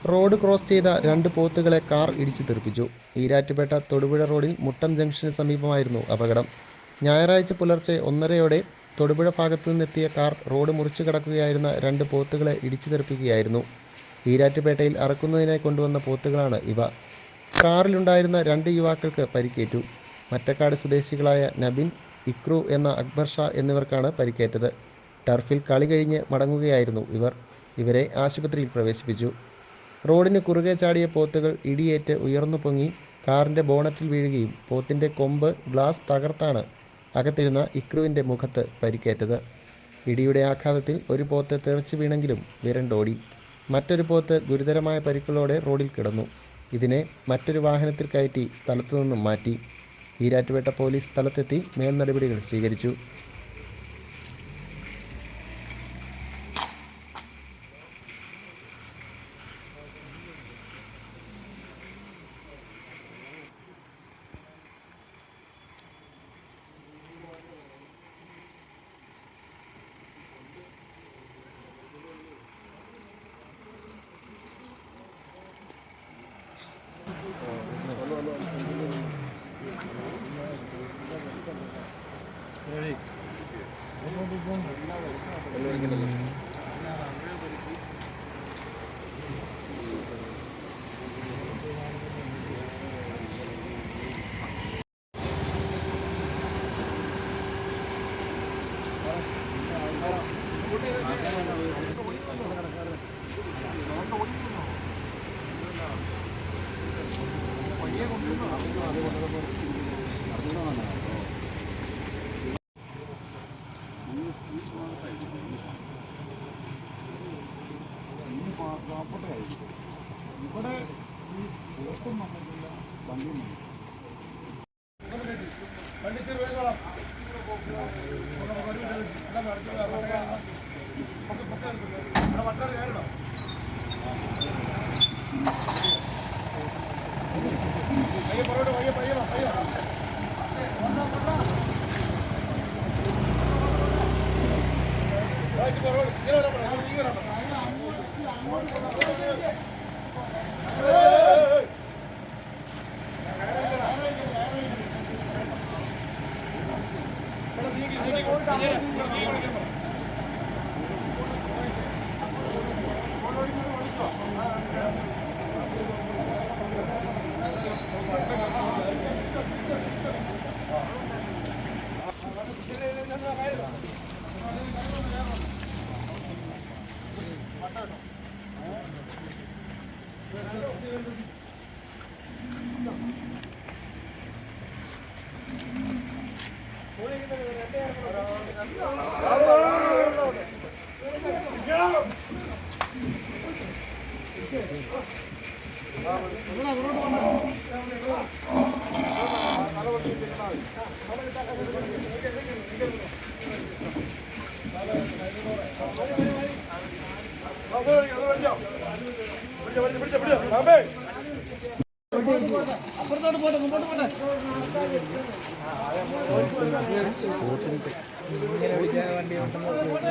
Road cross ചെയ്ത 2 പോത്തുകളെ car ഇടിച്ചു തെറിപ്പിച്ചു. ഈരാറ്റുപേട്ട തൊടുപുഴ റോഡിൽ മുട്ടം ജംഗ്ഷന് സമീപമായിരുന്നു അപകടം. ഞായറാഴ്ച പുലർച്ചെ 1:30 തൊടുപുഴ ഭാഗത്തു നിന്നെത്തിയ കാർ റോഡ് മുറിച്ചു കടക്കുകയായിരുന്ന 2 പോത്തുകളെ ഇടിച്ചു തെറിപ്പിക്കുകയായിരുന്നു. ഈരാറ്റുപേട്ടയിൽ അറക്കുന്നതിനായി കൊണ്ടുവന്ന പോത്തുകളാണ് ഇവ. കാറിലുണ്ടായിരുന്ന 2 യുവാക്കൾക്ക് പരിക്കേറ്റു. മറ്റക്കാട് സ്വദേശികളായ നബിൻ, ഇക്രു എന്ന അക്ബർ ഷാ എന്നിവർക്കാണ് പരിക്കേറ്റത്. ടർഫിൽ കളി കഴിഞ്ഞ് മടങ്ങുകയായിരുന്നു ഇവർ. ഇവരെ ആശുപത്രിയിൽ പ്രവേശിപ്പിച്ചു. റോഡിന് കുറുകെ ചാടിയ പോത്തുകൾ ഇടിയേറ്റ് ഉയർന്നു പൊങ്ങി കാറിൻ്റെ ബോണറ്റിൽ വീഴുകയും പോത്തിൻ്റെ കൊമ്പ് ഗ്ലാസ് തകർത്താണ് അകത്തിരുന്ന ഇക്രുവിൻ്റെ മുഖത്ത് പരിക്കേറ്റത്. ഇടിയുടെ ആഘാതത്തിൽ ഒരു പോത്ത് തെറിച്ചു വീണെങ്കിലും വിരണ്ടോടി. മറ്റൊരു പോത്ത് ഗുരുതരമായ പരിക്കുകളോടെ റോഡിൽ കിടന്നു. ഇതിനെ മറ്റൊരു വാഹനത്തിൽ കയറ്റി സ്ഥലത്തു നിന്നും മാറ്റി. ഈരാറ്റുപേട്ട പോലീസ് സ്ഥലത്തെത്തി മേൽനടപടികൾ സ്വീകരിച്ചു. ഇവിടെ ഈ പോത്തും വന്നിട്ടില്ല, വണ്ടിയും അപ്പുറത്തോട്ട് പോട്ടെ, മുമ്പോട്ട് പോട്ടെ. ഇങ്ങനെ വിളിക്കാൻ വണ്ടി ഉണ്ടെന്ന്